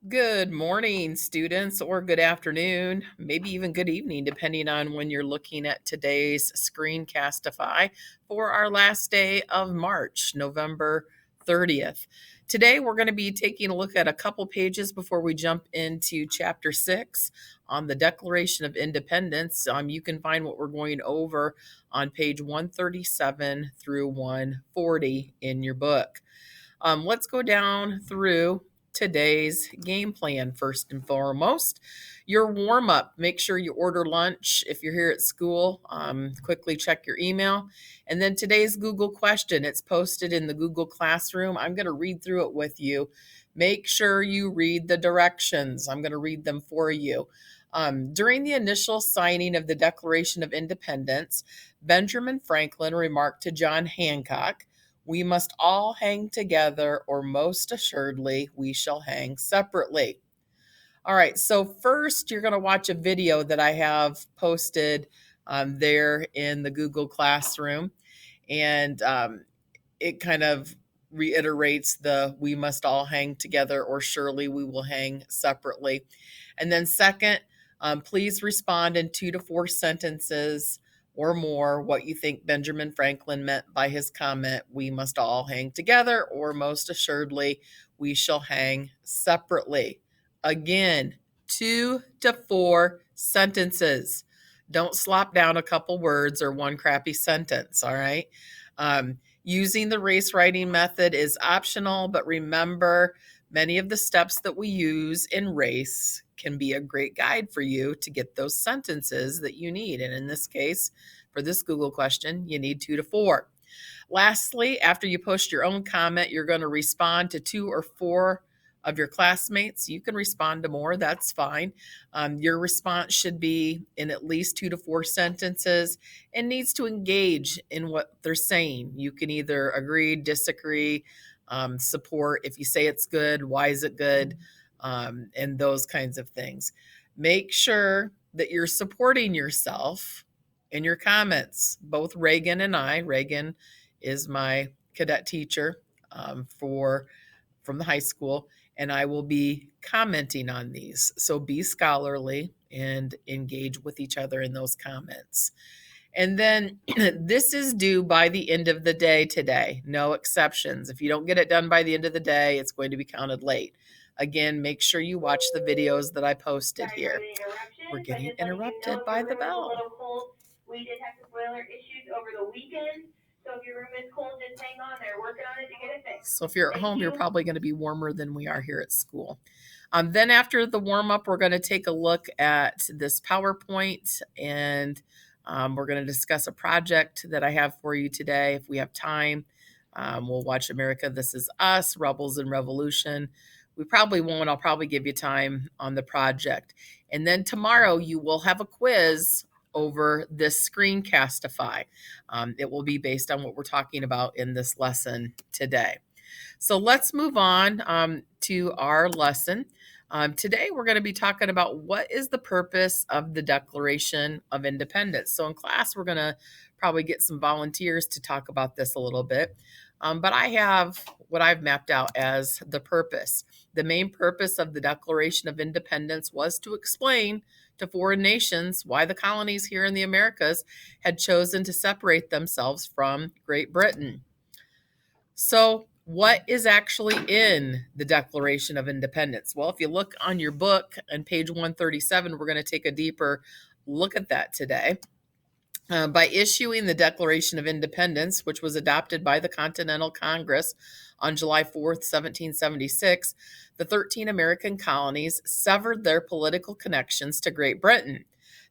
Good morning, students, or good afternoon, maybe even good evening, depending on when you're looking at today's Screencastify for our last day of March, November 30th. Today, we're going to be taking a look at a couple pages before we jump into Chapter 6 on the Declaration of Independence. You can find what we're going over on page 137 through 140 in your book. Let's go down through today's game plan first and foremost. Your warm up, make sure you order lunch if you're here at school. Quickly check your email. And then today's Google question, it's posted in the Google Classroom. I'm going to read through it with you. Make sure you read the directions. I'm going to read them for you. During the initial signing of the Declaration of Independence, Benjamin Franklin remarked to John Hancock, "We must all hang together, or most assuredly we shall hang separately." All right, so first you're going to watch a video that I have posted there in the Google Classroom. And it kind of reiterates the "we must all hang together, or surely we will hang separately." And then second, please respond in 2 to 4 sentences or more what you think Benjamin Franklin meant by his comment, "We must all hang together, or most assuredly we shall hang separately." Again, 2 to 4 sentences. Don't slop down a couple words or one crappy sentence, all right? Using the race writing method is optional, but remember, many of the steps that we use in race can be a great guide for you to get those sentences that you need. And in this case, for this Google question, you need 2 to 4. Lastly, after you post your own comment, you're going to respond to 2 or 4 of your classmates. You can respond to more, that's fine. Your response should be in at least 2 to 4 sentences and needs to engage in what they're saying. You can either agree, disagree, support. If you say it's good, why is it good? And those kinds of things. Make sure that you're supporting yourself in your comments. Both Reagan and I, Reagan is my cadet teacher from the high school, and I will be commenting on these. So be scholarly and engage with each other in those comments. And then this is due by the end of the day today, no exceptions. If you don't get it done by the end of the day, it's going to be counted late. Again, make sure you watch the videos that I posted here. We're getting interrupted by the bell. We did have some boiler issues over the weekend. So if your room is cold, just hang on there. Working on it to get it fixed. So if you're at home, you're probably going to be warmer than we are here at school. Then after the warm up, we're going to take a look at this PowerPoint, and we're going to discuss a project that I have for you today. If we have time, we'll watch America This Is Us, Rebels and Revolution. We probably won't. I'll probably give you time on the project. And then tomorrow you will have a quiz over this Screencastify. It will be based on what we're talking about in this lesson today. So let's move on to our lesson. Today we're going to be talking about what is the purpose of the Declaration of Independence. So in class, we're going to probably get some volunteers to talk about this a little bit. But I have what I've mapped out as the purpose. The main purpose of the Declaration of Independence was to explain to foreign nations why the colonies here in the Americas had chosen to separate themselves from Great Britain. So, what is actually in the Declaration of Independence? Well, if you look on your book on page 137, we're going to take a deeper look at that today. By issuing the Declaration of Independence, which was adopted by the Continental Congress on July 4th, 1776, the 13 American colonies severed their political connections to Great Britain.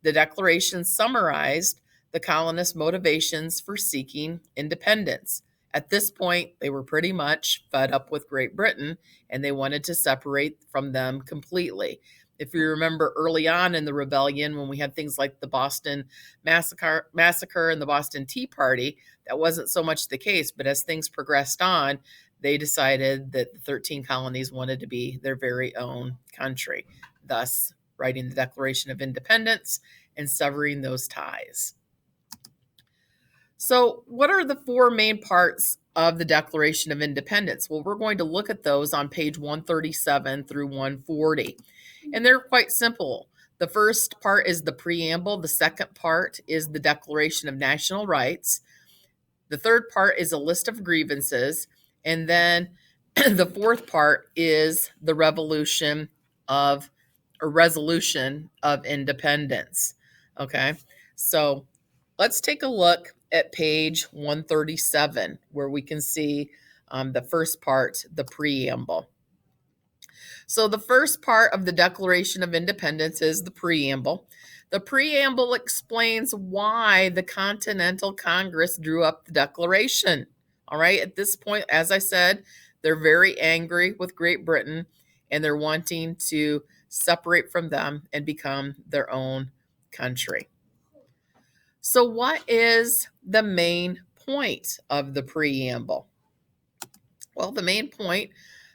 The Declaration summarized the colonists' motivations for seeking independence. At this point, they were pretty much fed up with Great Britain, and they wanted to separate from them completely. If you remember early on in the rebellion, when we had things like the Boston Massacre and the Boston Tea Party, that wasn't so much the case. But as things progressed on, they decided that the 13 colonies wanted to be their very own country, thus writing the Declaration of Independence and severing those ties. So, what are the four main parts of the Declaration of Independence? Well, we're going to look at those on page 137 through 140. And they're quite simple. The first part is the preamble, the second part is the Declaration of National Rights, the third part is a list of grievances, and then the fourth part is the resolution of independence. Okay, so let's take a look at page 137, where we can see the first part, the preamble. So, the first part of the Declaration of Independence is the preamble. The preamble explains why the Continental Congress drew up the Declaration. All right, at this point, as I said, they're very angry with Great Britain and they're wanting to separate from them and become their own country. So, what is the main point of the preamble? Well, the main point,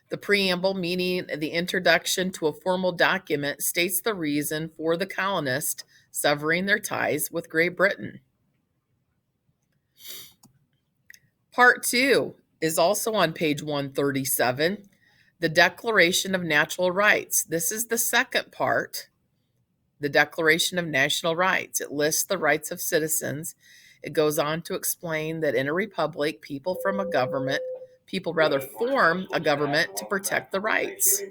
the preamble, meaning the introduction to a formal document, states the reason for the colonists severing their ties with Great Britain. Part 2 is also on page 137, the Declaration of Natural Rights. This is the second part, the Declaration of National Rights. It lists the rights of citizens. It goes on to explain that in a republic, people form a government to protect the rights.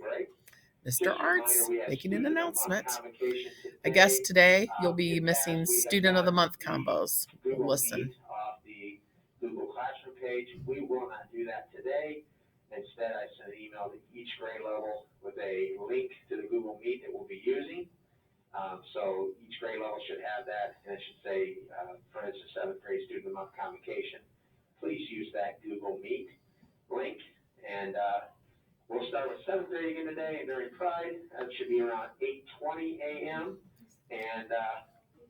Mr. Arts making an announcement. I guess today you'll be missing Student of the Month combos. Listen. Google Classroom page. We will not do that today. Instead, I sent an email to each grade level with a link to the Google Meet that we'll be using. So each grade level should have that, and it should say, for instance, 7th grade Student of the Month convocation. Please use that Google Meet link, and we'll start with 7th grade again today during Pride. That should be around 8:20 a.m., and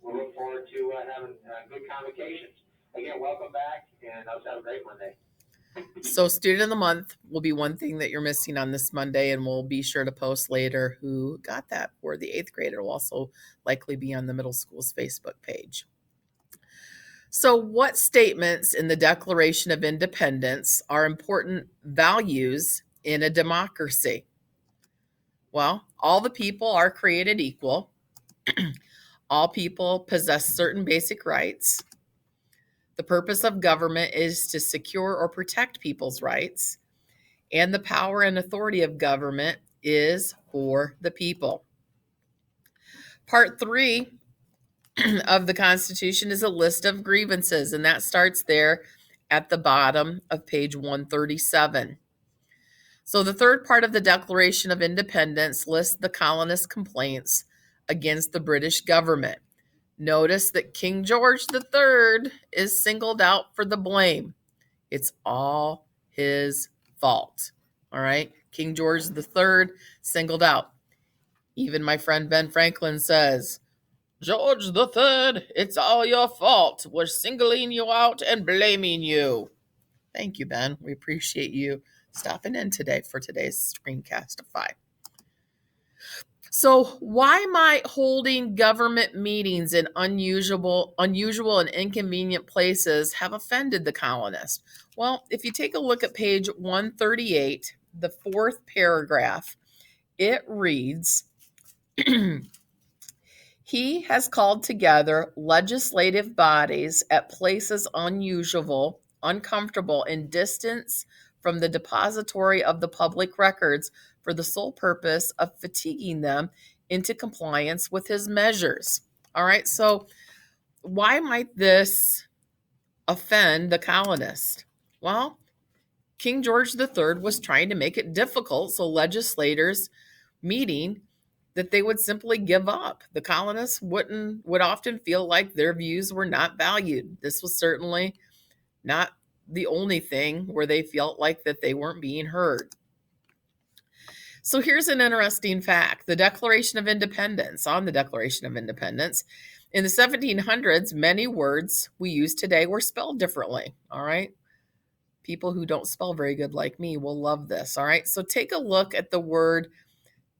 we'll look forward to having good convocations. Again, welcome back, and let's have a great Monday. So, Student of the Month will be one thing that you're missing on this Monday, and we'll be sure to post later who got that for the 8th grade. It will also likely be on the middle school's Facebook page. So, what statements in the Declaration of Independence are important values in a democracy? Well, all the people are created equal. All people possess certain basic rights. The purpose of government is to secure or protect people's rights, and the power and authority of government is for the people. Part 3 of the Constitution is a list of grievances, and that starts there at the bottom of page 137. So the third part of the Declaration of Independence lists the colonists' complaints against the British government. Notice that King George III is singled out for the blame. It's all his fault. All right? King George III singled out. Even my friend Ben Franklin says, George III, it's all your fault. We're singling you out and blaming you. Thank you, Ben. We appreciate you stopping in today for today's Screencastify. So, why might holding government meetings in unusual and inconvenient places have offended the colonists? Well, if you take a look at page 138, the fourth paragraph, it reads, he has called together legislative bodies at places unusual, uncomfortable, and distance from the depository of the public records for the sole purpose of fatiguing them into compliance with his measures. All right, so why might this offend the colonists? Well, King George III was trying to make it difficult so legislators meeting that they would simply give up. The colonists would often feel like their views were not valued. This was certainly not the only thing where they felt like that they weren't being heard. So here's an interesting fact. On the Declaration of Independence, in the 1700s, many words we use today were spelled differently, all right? People who don't spell very good like me will love this, all right? So take a look at the word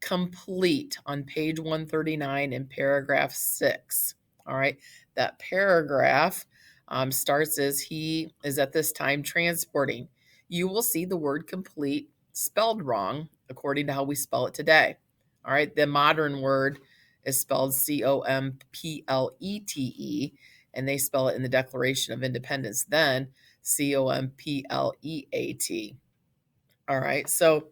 complete on page 139 in paragraph 6, all right? That paragraph Starts as he is at this time transporting. You will see the word complete spelled wrong according to how we spell it today. All right, the modern word is spelled Complete, and they spell it in the Declaration of Independence then Compleat. All right, so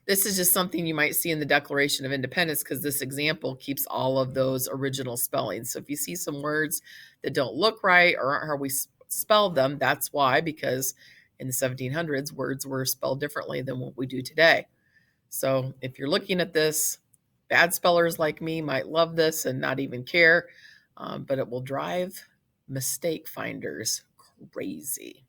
this is just something you might see in the Declaration of Independence because this example keeps all of those original spellings. So if you see some words that don't look right or aren't how we spelled them, that's why, because in the 1700s, words were spelled differently than what we do today. So if you're looking at this, bad spellers like me might love this and not even care, but it will drive mistake finders crazy.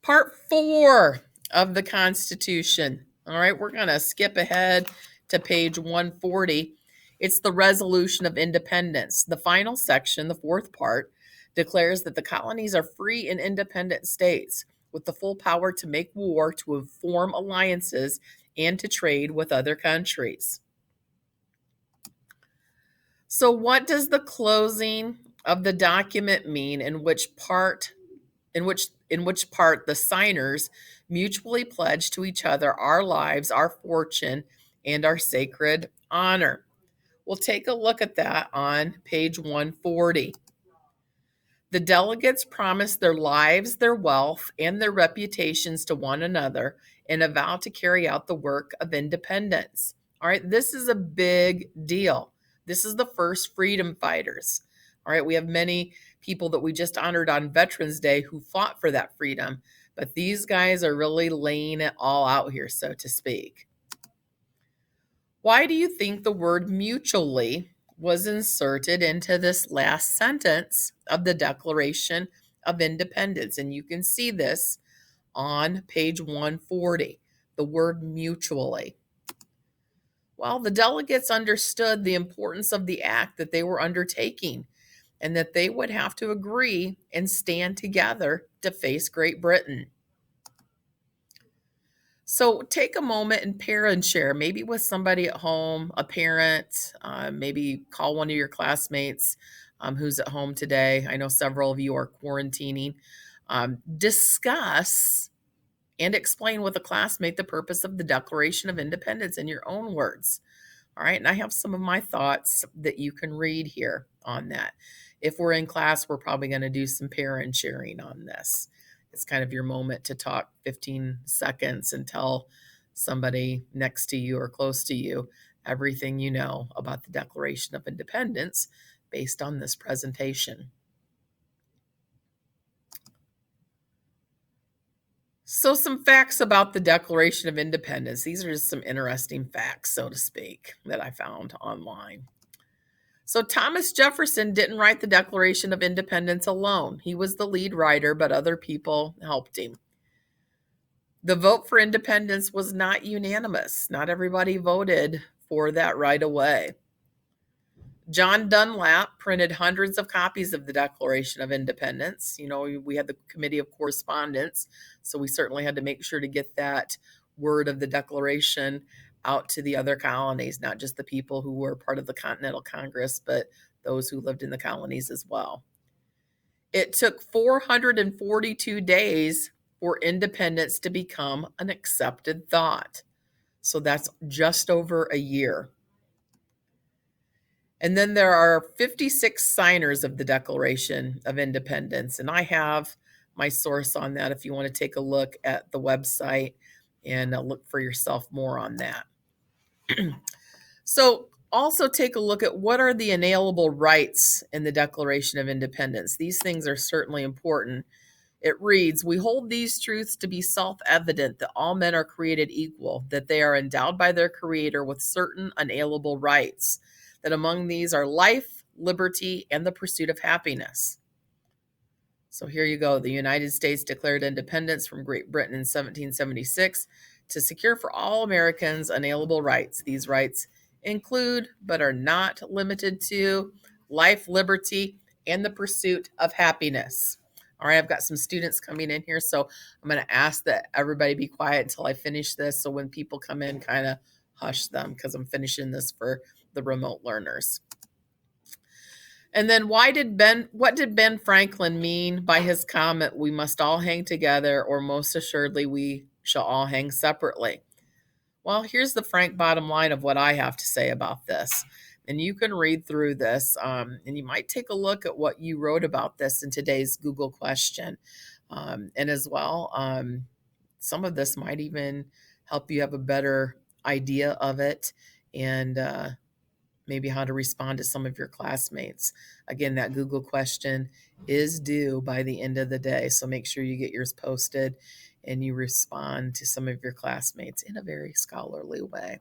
Part 4 of the Constitution. All right, we're going to skip ahead to page 140. It's the Resolution of Independence. The final section, the fourth part, declares that the colonies are free and independent states with the full power to make war, to form alliances, and to trade with other countries. So, what does the closing of the document mean? In which part the signers mutually pledge to each other our lives, our fortune, and our sacred honor. We'll take a look at that on page 140. The delegates promise their lives, their wealth, and their reputations to one another and a vow to carry out the work of independence. All right, this is a big deal. This is the first freedom fighters. All right, we have many people that we just honored on Veterans Day who fought for that freedom, but these guys are really laying it all out here, so to speak. Why do you think the word mutually was inserted into this last sentence of the Declaration of Independence? And you can see this on page 140, the word mutually. Well, the delegates understood the importance of the act that they were undertaking and that they would have to agree and stand together to face Great Britain. So take a moment and pair and share, maybe with somebody at home, a parent, maybe call one of your classmates who's at home today. I know several of you are quarantining. Discuss and explain with a classmate the purpose of the Declaration of Independence in your own words. All right, and I have some of my thoughts that you can read here on that. If we're in class, we're probably going to do some parent sharing on this. It's kind of your moment to talk 15 seconds and tell somebody next to you or close to you everything you know about the Declaration of Independence based on this presentation. So, some facts about the Declaration of Independence. These are just some interesting facts, so to speak, that I found online. So, Thomas Jefferson didn't write the Declaration of Independence alone. He was the lead writer, but other people helped him. The vote for independence was not unanimous. Not everybody voted for that right away. John Dunlap printed hundreds of copies of the Declaration of Independence. You know, we had the Committee of Correspondence, so we certainly had to make sure to get that word of the Declaration out to the other colonies, not just the people who were part of the Continental Congress, but those who lived in the colonies as well. It took 442 days for independence to become an accepted thought. So that's just over a year. And then there are 56 signers of the Declaration of Independence. And I have my source on that if you want to take a look at the website and look for yourself more on that. So also take a look at what are the inalienable rights in the Declaration of Independence. These things are certainly important. It reads, "We hold these truths to be self-evident that all men are created equal, that they are endowed by their Creator with certain unalienable rights, that among these are life, liberty, and the pursuit of happiness." So here you go. The United States declared independence from Great Britain in 1776 to secure for all Americans unalienable rights. These rights include, but are not limited to, life, liberty, and the pursuit of happiness. All right, I've got some students coming in here, so I'm going to ask that everybody be quiet until I finish this. So when people come in, kind of hush them because I'm finishing this for the remote learners. And then what did Ben Franklin mean by his comment, we must all hang together, or most assuredly we shall all hang separately? Well, here's the frank bottom line of what I have to say about this. And you can read through this, and you might take a look at what you wrote about this in today's Google question. And as well, some of this might even help you have a better idea of it, and maybe how to respond to some of your classmates. Again, that Google question is due by the end of the day. So make sure you get yours posted and you respond to some of your classmates in a very scholarly way.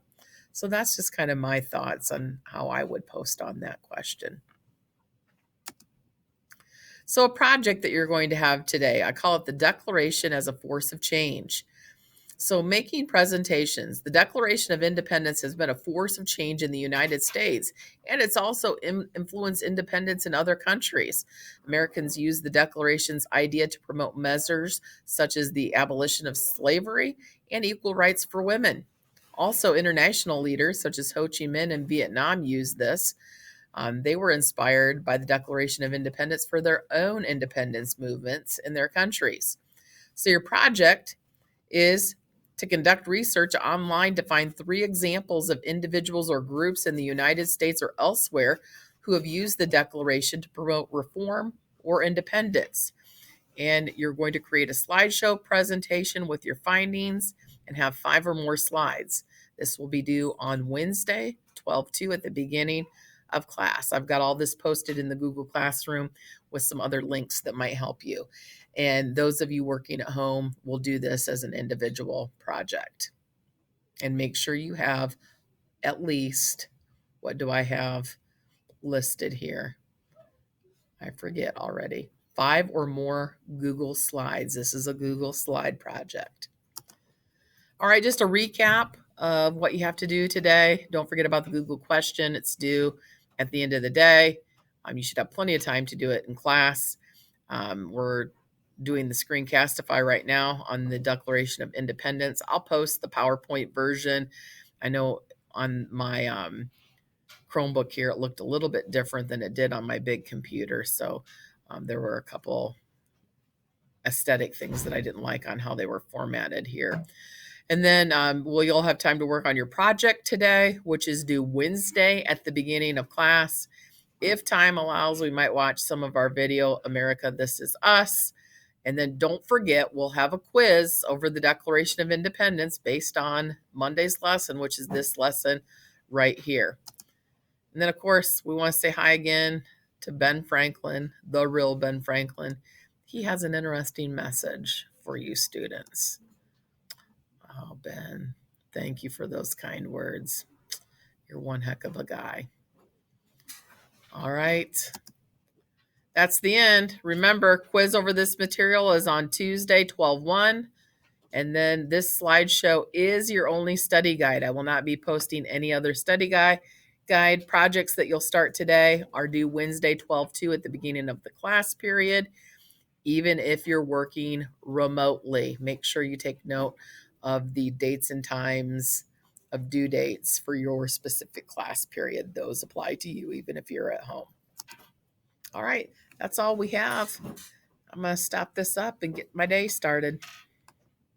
So that's just kind of my thoughts on how I would post on that question. So, a project that you're going to have today, I call it the Declaration as a Force of Change. So, making presentations, the Declaration of Independence has been a force of change in the United States, and it's also influenced independence in other countries. Americans use the Declaration's idea to promote measures such as the abolition of slavery and equal rights for women. Also, international leaders such as Ho Chi Minh in Vietnam used this. They were inspired by the Declaration of Independence for their own independence movements in their countries. So, your project is to conduct research online to find 3 examples of individuals or groups in the United States or elsewhere who have used the Declaration to promote reform or independence. And you're going to create a slideshow presentation with your findings and have 5 or more slides. This will be due on Wednesday, 12/2 at the beginning of class. I've got all this posted in the Google Classroom with some other links that might help you. And those of you working at home will do this as an individual project. And make sure you have at least, what do I have listed here? I forget already. 5 or more Google Slides. This is a Google Slide project. All right, just a recap of what you have to do today. Don't forget about the Google question. It's due at the end of the day. You should have plenty of time to do it in class. We're doing the Screencastify right now on the Declaration of Independence. I'll post the PowerPoint version. I know on my Chromebook here, it looked a little bit different than it did on my big computer. So there were a couple aesthetic things that I didn't like on how they were formatted here. And then, you'll have time to work on your project today, which is due Wednesday at the beginning of class. If time allows, we might watch some of our video, America, This Is Us. And then don't forget, we'll have a quiz over the Declaration of Independence based on Monday's lesson, which is this lesson right here. And then, of course, we want to say hi again to Ben Franklin, the real Ben Franklin. He has an interesting message for you students. Oh, Ben, thank you for those kind words. You're one heck of a guy. All right. That's the end. Remember, quiz over this material is on Tuesday, 12/1. And then this slideshow is your only study guide. I will not be posting any other study guide. Projects that you'll start today are due Wednesday, 12/2 at the beginning of the class period. Even if you're working remotely, make sure you take note of the dates and times of due dates for your specific class period. Those apply to you even if you're at home. All right, that's all we have. I'm going to stop this up and get my day started.